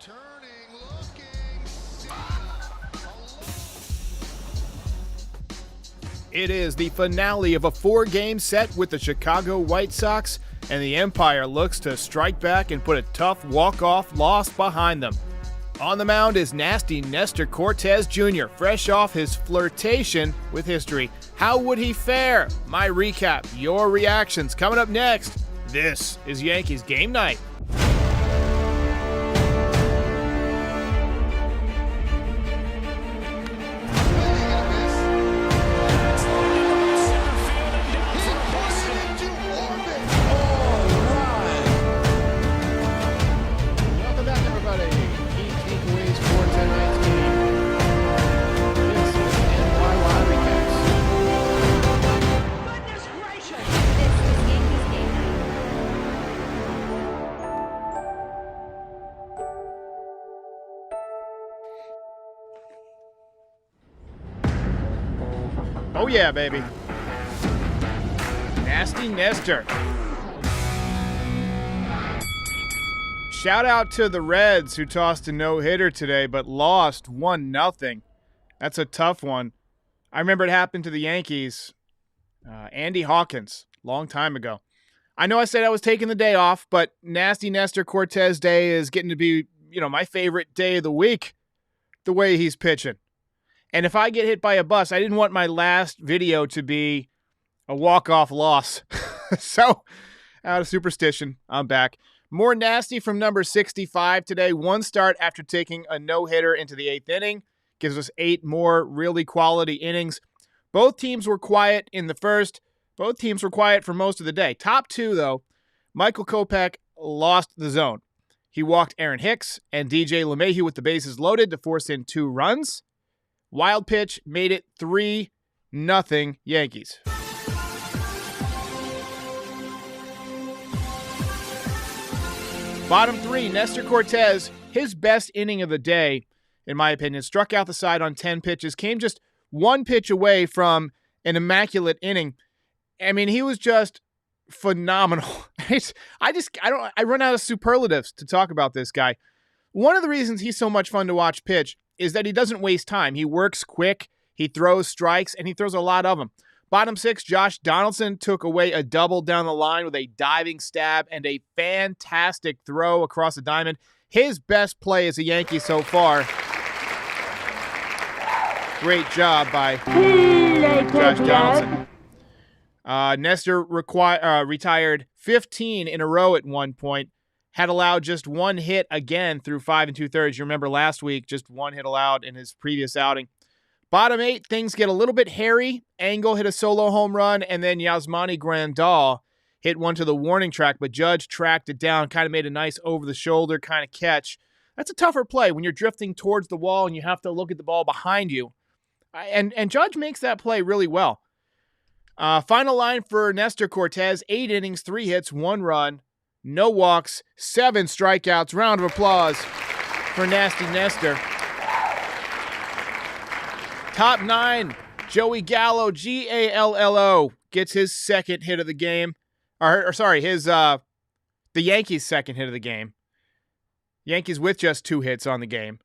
Turning, looking, It is the finale of a 4-game set with the Chicago White Sox, and the Empire looks to strike back and put a tough walk-off loss behind them. On the mound is nasty Nestor Cortez Jr., fresh off his flirtation with history. How would he fare? My recap, your reactions, coming up next. This is Yankees Game Night. Oh yeah, baby. Nasty Nestor. Shout out to the Reds who tossed a no-hitter today but lost 1-0. That's a tough one. I remember it happened to the Yankees. Andy Hawkins, long time ago. I know I said I was taking the day off, but nasty Nestor Cortez Day is getting to be, my favorite day of the week, the way he's pitching. And if I get hit by a bus, I didn't want my last video to be a walk-off loss. So, out of superstition, I'm back. More nasty from number 65 today. One start after taking a no-hitter into the 8th inning. Gives us 8 more really quality innings. Both teams were quiet in the first. Both teams were quiet for most of the day. Top 2, though, Michael Kopech lost the zone. He walked Aaron Hicks and DJ LeMahieu with the bases loaded to force in 2 runs. Wild pitch made it 3-0 Yankees. Bottom 3, Nestor Cortez, his best inning of the day, in my opinion, struck out the side on 10 pitches, came just 1 pitch away from an immaculate inning. I mean, he was just phenomenal. I run out of superlatives to talk about this guy. One of the reasons he's so much fun to watch pitch is that he doesn't waste time. He works quick, he throws strikes, and he throws a lot of them. Bottom 6, Josh Donaldson took away a double down the line with a diving stab and a fantastic throw across the diamond. His best play as a Yankee so far. Great job by Josh Donaldson. Nestor retired 15 in a row at one point. Had allowed just 1 hit again through 5 2/3. You remember last week, just 1 hit allowed in his previous outing. Bottom 8, things get a little bit hairy. Angle hit a solo home run, and then Yasmani Grandal hit one to the warning track, but Judge tracked it down, kind of made a nice over-the-shoulder kind of catch. That's a tougher play when you're drifting towards the wall and you have to look at the ball behind you. And Judge makes that play really well. Final line for Nestor Cortez, 8 innings, 3 hits, 1 run. No walks, 7 strikeouts. Round of applause for Nasty Nestor. Top 9, Joey Gallo, Gallo, gets his second hit of the game. The Yankees' second hit of the game. Yankees with just 2 hits on the game.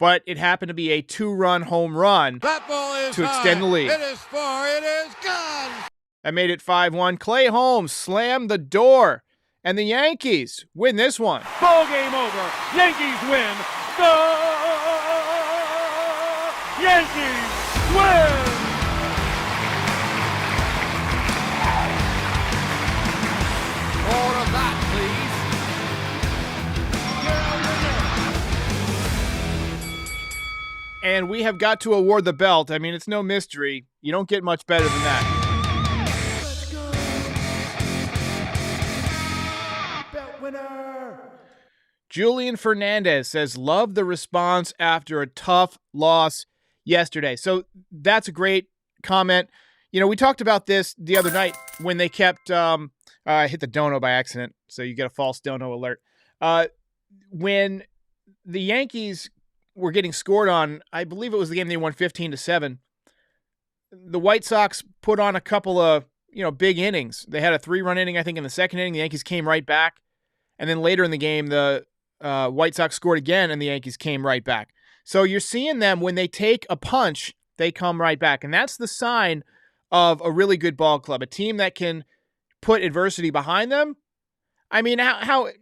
But it happened to be a 2-run home run to extend the lead. It is far, it is gone. That made it 5-1. Clay Holmes slammed the door. And the Yankees win this one. Ball game over. Yankees win. The Yankees win. More of that, please. And we have got to award the belt. I mean, it's no mystery. You don't get much better than that. Julian Fernandez says, love the response after a tough loss yesterday. So that's a great comment. We talked about this the other night when they kept, I hit the dono by accident, so you get a false dono alert. When the Yankees were getting scored on, I believe it was the game they won 15-7, the White Sox put on a couple of, big innings. They had a 3-run inning, I think, in the second inning. The Yankees came right back. And then later in the game, the White Sox scored again, and the Yankees came right back. So you're seeing them, when they take a punch, they come right back. And that's the sign of a really good ball club, a team that can put adversity behind them. I mean, how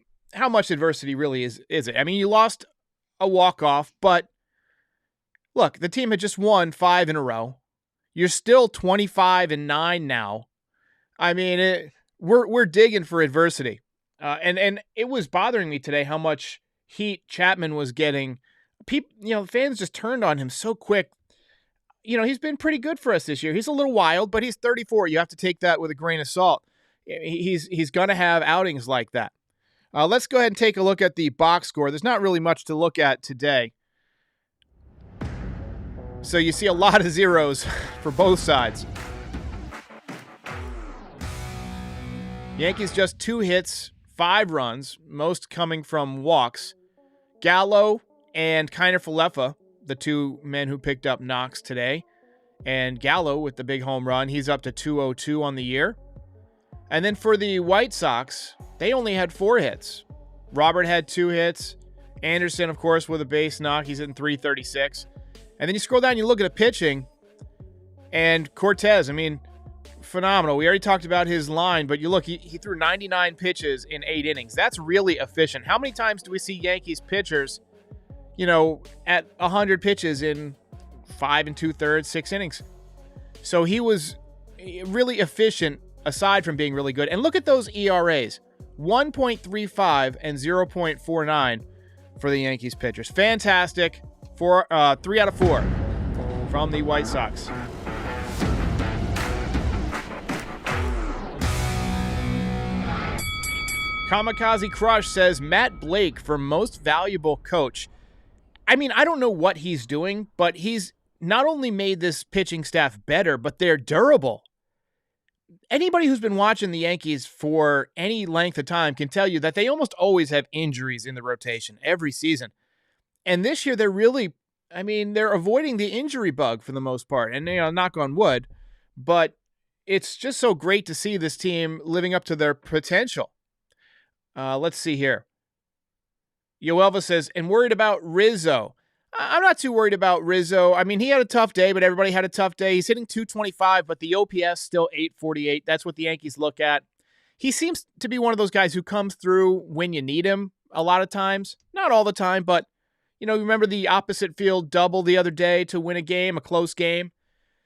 much adversity really is it? I mean, you lost a walk-off, but look, the team had just won 5 in a row. You're still 25-9 now. I mean, we're digging for adversity. And it was bothering me today how much heat Chapman was getting. People, fans just turned on him so quick. He's been pretty good for us this year. He's a little wild, but he's 34. You have to take that with a grain of salt. He's going to have outings like that. Let's go ahead and take a look at the box score. There's not really much to look at today. So you see a lot of zeros for both sides. Yankees just 2 hits, 5 runs, most coming from walks. Gallo and Kiner-Falefa, the 2 men who picked up knocks today. And Gallo with the big home run, he's up to 202 on the year. And then for the White Sox, they only had 4 hits. Robert had 2 hits. Anderson, of course, with a base knock, he's hitting 336. And then you scroll down, you look at the pitching, and Cortez, I mean, phenomenal. We already talked about his line, but you look, he threw 99 pitches in 8 innings. That's really efficient. How many times do we see Yankees pitchers, at 100 pitches in 5 2/3, 6 innings? So he was really efficient aside from being really good. And look at those ERAs, 1.35 and 0.49 for the Yankees pitchers. Fantastic. 3 out of 4 from the White Sox. Kamikaze Crush says Matt Blake for most valuable coach. I mean, I don't know what he's doing, but he's not only made this pitching staff better, but they're durable. Anybody who's been watching the Yankees for any length of time can tell you that they almost always have injuries in the rotation every season. And this year, they're avoiding the injury bug for the most part. And, knock on wood, but it's just so great to see this team living up to their potential. Let's see here. Yoelva says, and worried about Rizzo. I'm not too worried about Rizzo. I mean, he had a tough day, but everybody had a tough day. He's hitting 225, but the OPS still 848. That's what the Yankees look at. He seems to be one of those guys who comes through when you need him a lot of times. Not all the time, but, remember the opposite field double the other day to win a game, a close game.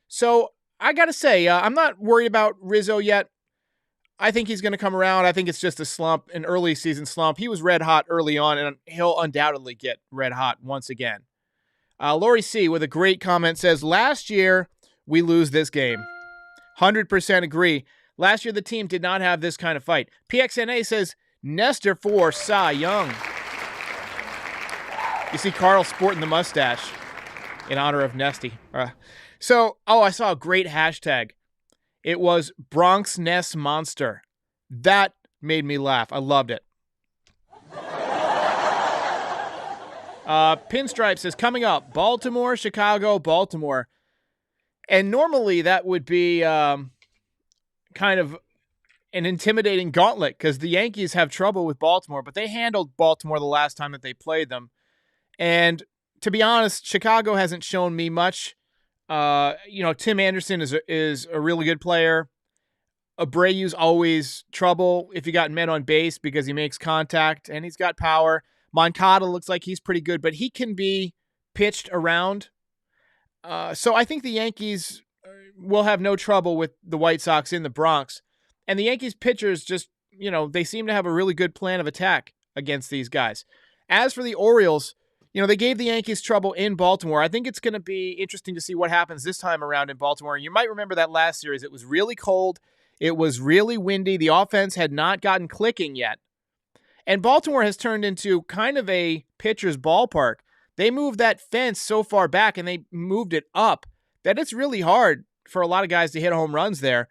So I got to say, I'm not worried about Rizzo yet. I think he's going to come around. I think it's just a slump, an early season slump. He was red hot early on, and he'll undoubtedly get red hot once again. Lori C. with a great comment says, last year we lose this game. 100% agree. Last year the team did not have this kind of fight. PXNA says, Nestor for Cy Young. You see Carl sporting the mustache in honor of Nesty. I saw a great hashtag. It was Bronx Nest Monster. That made me laugh. I loved it. Pinstripe says, coming up, Baltimore, Chicago, Baltimore. And normally that would be kind of an intimidating gauntlet because the Yankees have trouble with Baltimore, but they handled Baltimore the last time that they played them. And to be honest, Chicago hasn't shown me much. Tim Anderson is a really good player. Abreu's always trouble if you got men on base because he makes contact and he's got power. Moncada looks like he's pretty good, but he can be pitched around. So I think the Yankees will have no trouble with the White Sox in the Bronx. And the Yankees pitchers just, they seem to have a really good plan of attack against these guys. As for the Orioles, they gave the Yankees trouble in Baltimore. I think it's going to be interesting to see what happens this time around in Baltimore. You might remember that last series. It was really cold. It was really windy. The offense had not gotten clicking yet. And Baltimore has turned into kind of a pitcher's ballpark. They moved that fence so far back and they moved it up that it's really hard for a lot of guys to hit home runs there.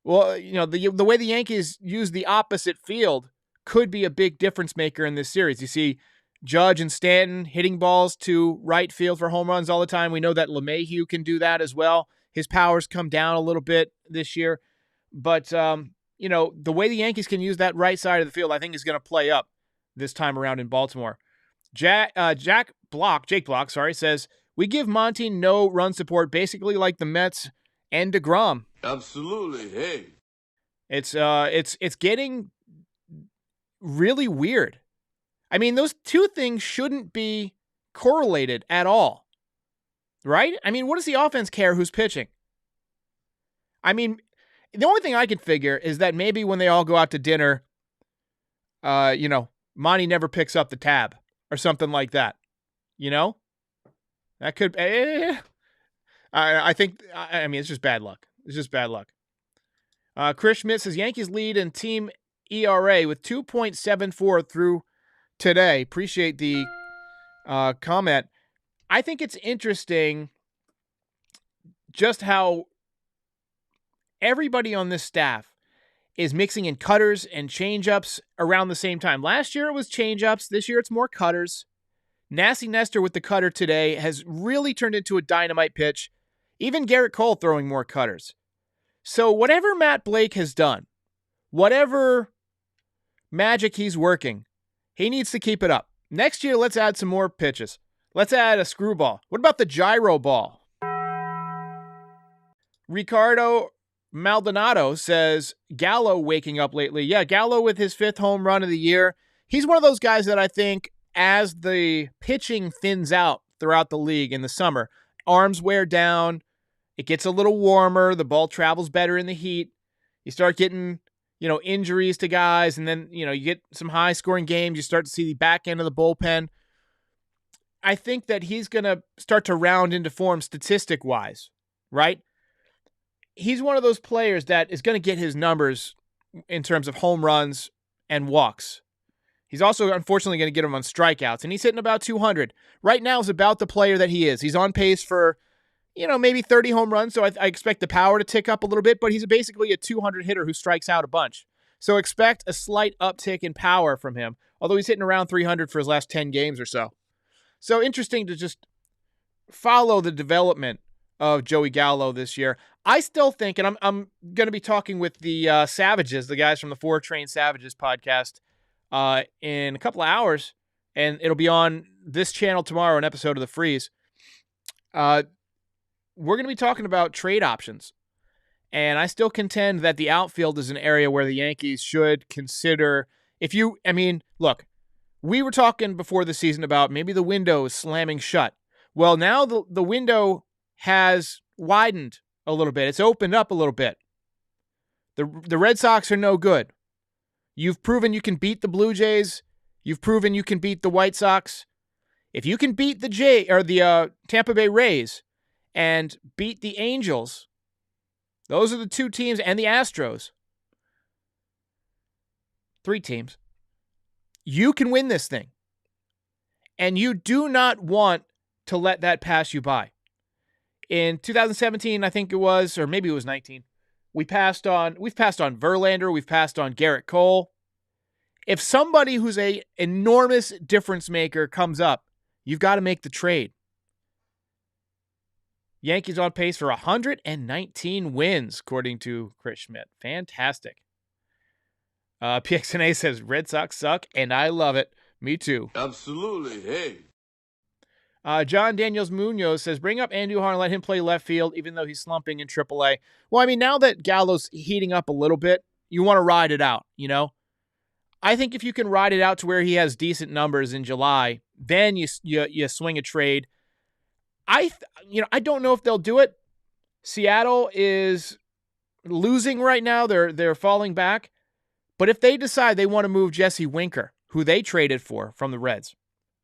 Well, the way the Yankees use the opposite field could be a big difference maker in this series. You see Judge and Stanton hitting balls to right field for home runs all the time. We know that LeMahieu can do that as well. His power's come down a little bit this year. But, the way the Yankees can use that right side of the field, I think is going to play up this time around in Baltimore. Jake Block, says, we give Monty no run support, basically like the Mets and DeGrom. Absolutely. Hey. It's getting really weird. I mean, those two things shouldn't be correlated at all, right? I mean, what does the offense care who's pitching? I mean, the only thing I can figure is that maybe when they all go out to dinner, Monty never picks up the tab or something like that. That could. I think. I mean, it's just bad luck. It's just bad luck. Chris Schmidt says Yankees lead in team ERA with 2.74 through today. Appreciate the comment. I think it's interesting just how everybody on this staff is mixing in cutters and changeups around the same time. Last year it was changeups. This year it's more cutters. Nasty Nestor with the cutter today has really turned into a dynamite pitch. Even Garrett Cole throwing more cutters. So whatever Matt Blake has done, whatever magic he's working, he needs to keep it up. Next year, let's add some more pitches. Let's add a screwball. What about the gyro ball? Ricardo Maldonado says, Gallo waking up lately. Yeah, Gallo with his 5th home run of the year. He's one of those guys that I think as the pitching thins out throughout the league in the summer, arms wear down, it gets a little warmer, the ball travels better in the heat, you start getting, injuries to guys, and then, you get some high-scoring games, you start to see the back end of the bullpen. I think that he's going to start to round into form statistic-wise, right? He's one of those players that is going to get his numbers in terms of home runs and walks. He's also, unfortunately, going to get him on strikeouts, and he's hitting about 200. Right now is about the player that he is. He's on pace for, maybe 30 home runs, so I expect the power to tick up a little bit, but he's basically a 200 hitter who strikes out a bunch. So expect a slight uptick in power from him, although he's hitting around 300 for his last 10 games or so. So interesting to just follow the development of Joey Gallo this year. I still think, and I'm going to be talking with the Savages, the guys from the 4 Train Savages podcast, in a couple of hours, and it'll be on this channel tomorrow, an episode of the Frieze. We're going to be talking about trade options, and I still contend that the outfield is an area where the Yankees should consider. Look, we were talking before the season about maybe the window is slamming shut. Well, now the window has widened a little bit. It's opened up a little bit. The Red Sox are no good. You've proven you can beat the Blue Jays. You've proven you can beat the White Sox. If you can beat the Tampa Bay Rays and beat the Angels, those are the 2 teams, and the Astros. 3 teams. You can win this thing. And you do not want to let that pass you by. In 2017, I think it was, or maybe it was 19, we've passed on Verlander, we've passed on Garrett Cole. If somebody who's a enormous difference maker comes up, you've got to make the trade. Yankees on pace for 119 wins, according to Chris Schmidt. Fantastic. PXNA says, Red Sox suck, and I love it. Me too. Absolutely. Hey. John Daniels Munoz says, bring up Andujar and let him play left field, even though he's slumping in AAA. Well, now that Gallo's heating up a little bit, you want to ride it out, I think if you can ride it out to where he has decent numbers in July, then you swing a trade. I don't know if they'll do it. Seattle is losing right now. They're falling back. But if they decide they want to move Jesse Winker, who they traded for from the Reds,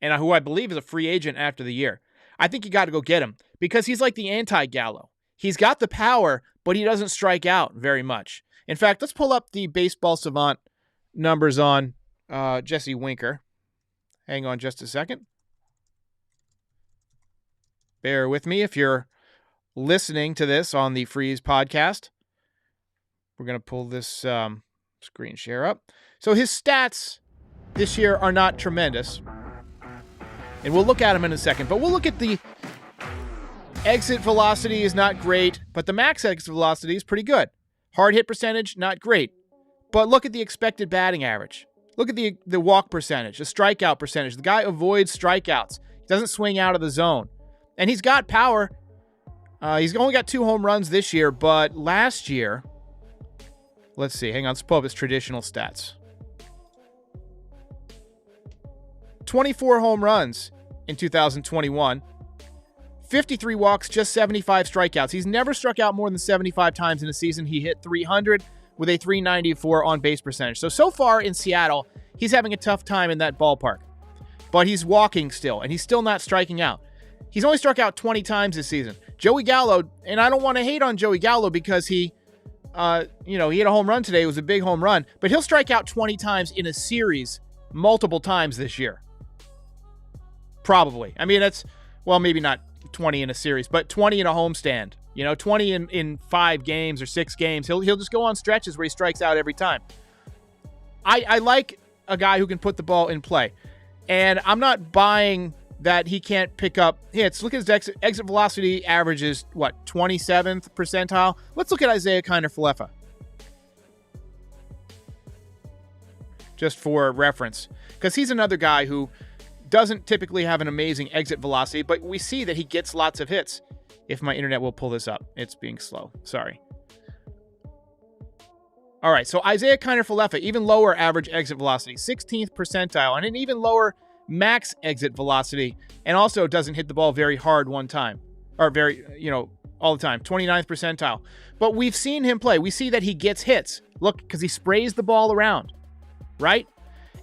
and who I believe is a free agent after the year, I think you got to go get him because he's like the anti-Gallo. He's got the power, but he doesn't strike out very much. In fact, let's pull up the Baseball Savant numbers on Jesse Winker. Hang on just a second. Bear with me if you're listening to this on the Frieze podcast. We're going to pull this screen share up. So his stats this year are not tremendous. And we'll look at them in a second. But we'll look at the exit velocity is not great, but the max exit velocity is pretty good. Hard hit percentage, not great. But look at the expected batting average. Look at the walk percentage, the strikeout percentage. The guy avoids strikeouts. He doesn't swing out of the zone. And he's got power. He's only got 2 home runs this year, but last year, let's see. Hang on, let's pull up his traditional stats. 24 home runs in 2021. 53 walks, just 75 strikeouts. He's never struck out more than 75 times in a season. He hit 300 with a 394 on-base percentage. So far in Seattle, he's having a tough time in that ballpark. But he's walking still, and he's still not striking out. He's only struck out 20 times this season. Joey Gallo, and I don't want to hate on Joey Gallo because he hit a home run today. It was a big home run. But he'll strike out 20 times in a series multiple times this year. Probably. I mean, maybe not 20 in a series, but 20 in a homestand. 20 in 5 games or 6 games. He'll just go on stretches where he strikes out every time. I like a guy who can put the ball in play. And I'm not buying that he can't pick up hits. Look at his exit velocity averages, 27th percentile? Let's look at Isaiah Kiner-Falefa. Just for reference. Because he's another guy who doesn't typically have an amazing exit velocity, but we see that he gets lots of hits. If my internet will pull this up. It's being slow. Sorry. All right, so Isaiah Kiner-Falefa, even lower average exit velocity, 16th percentile, and an even lower max exit velocity, and also doesn't hit the ball very hard one time, or all the time, 29th percentile. But we've seen him play. We see that he gets hits. Look, because he sprays the ball around, right?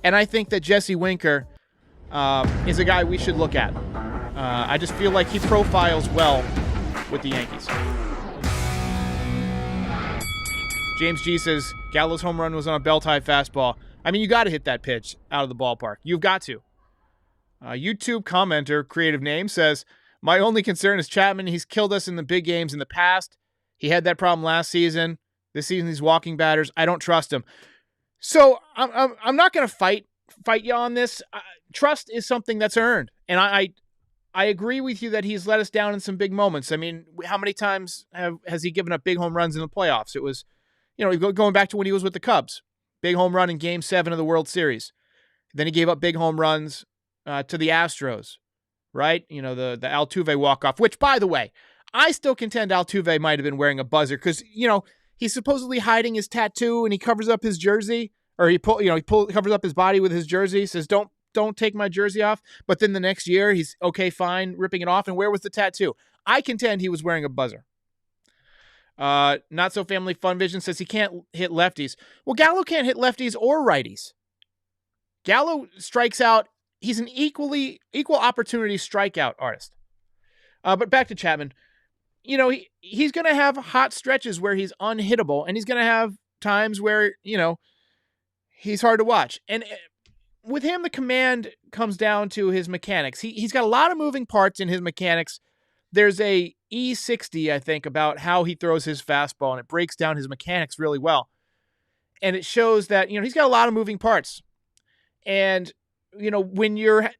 And I think that Jesse Winker is a guy we should look at. I just feel like he profiles well with the Yankees. James G says, Gallo's home run was on a belt-high fastball. I mean, you got to hit that pitch out of the ballpark. You've got to. YouTube commenter, creative name, says, my only concern is Chapman. He's killed us in the big games in the past. He had that problem last season. This season, he's walking batters. I don't trust him. So I'm not going to fight you on this. Trust is something that's earned. And I agree with you that he's let us down in some big moments. I mean, how many times has he given up big home runs in the playoffs? It was, going back to when he was with the Cubs. Big home run in Game 7 of the World Series. Then he gave up big home runs to the Astros, right? The Altuve walk-off, which, by the way, I still contend Altuve might have been wearing a buzzer because, he's supposedly hiding his tattoo and he covers up his jersey, or he covers up his body with his jersey, says, don't take my jersey off. But then the next year, he's okay, fine, ripping it off. And where was the tattoo? I contend he was wearing a buzzer. Not So Family Fun Vision says he can't hit lefties. Well, Gallo can't hit lefties or righties. Gallo strikes out. He's an equal opportunity strikeout artist. But back to Chapman. He's going to have hot stretches where he's unhittable, and he's going to have times where, he's hard to watch. And with him, the command comes down to his mechanics. He's got a lot of moving parts in his mechanics. There's a E60, I think, about how he throws his fastball, and it breaks down his mechanics really well. And it shows that, he's got a lot of moving parts. And, when you're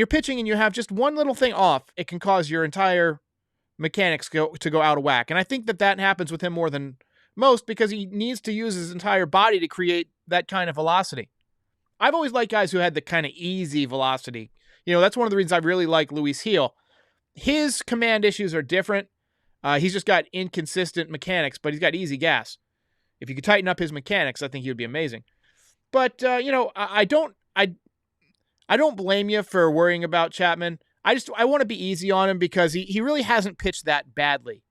pitching and you have just one little thing off, it can cause your entire mechanics to go out of whack. And I think that happens with him more than most because he needs to use his entire body to create that kind of velocity. I've always liked guys who had the kind of easy velocity. That's one of the reasons I really like Luis Gil. His command issues are different. He's just got inconsistent mechanics, but he's got easy gas. If you could tighten up his mechanics, I think he would be amazing. But, I don't blame you for worrying about Chapman. I want to be easy on him because he really hasn't pitched that badly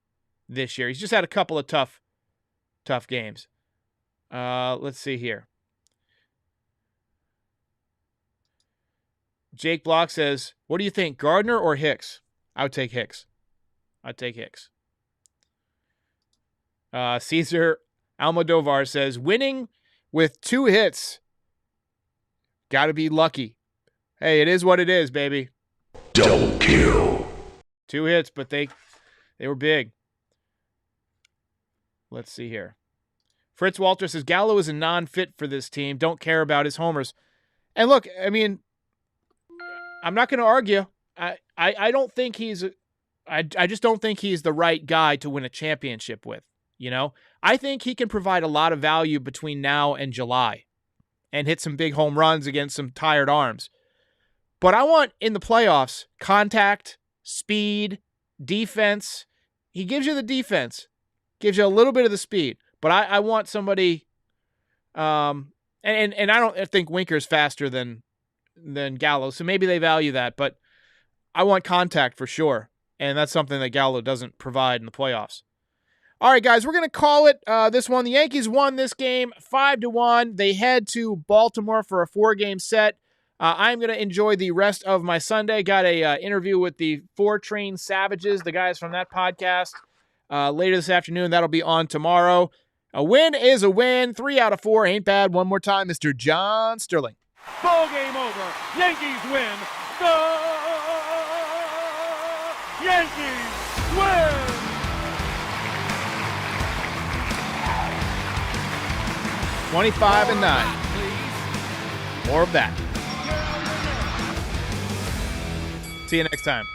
this year. He's just had a couple of tough games. Let's see here. Jake Block says, what do you think, Gardner or Hicks? I would take Hicks. Cesar Almodovar says, winning with 2 hits. Got to be lucky. Hey, it is what it is, baby. Double kill. 2 hits, but they were big. Let's see here. Fritz Walter says, Gallo is a non-fit for this team. Don't care about his homers. And look, I mean, I'm not going to argue. I don't think I just don't think he's the right guy to win a championship with. I think he can provide a lot of value between now and July. and hit some big home runs against some tired arms. But I want, in the playoffs, contact, speed, defense. He gives you the defense, gives you a little bit of the speed. But I want somebody, and I don't think Winker's faster than Gallo, so maybe they value that. But I want contact for sure, and that's something that Gallo doesn't provide in the playoffs. All right, guys, we're going to call it this one. The Yankees won this game 5-1. They head to Baltimore for a 4-game set. I'm going to enjoy the rest of my Sunday. Got a interview with the 4 Train Savages, the guys from that podcast, later this afternoon. That'll be on tomorrow. A win is a win. 3 out of 4 ain't bad. One more time, Mr. John Sterling. Ball game over. Yankees win. The Yankees win. 25-9. More of that. See you next time.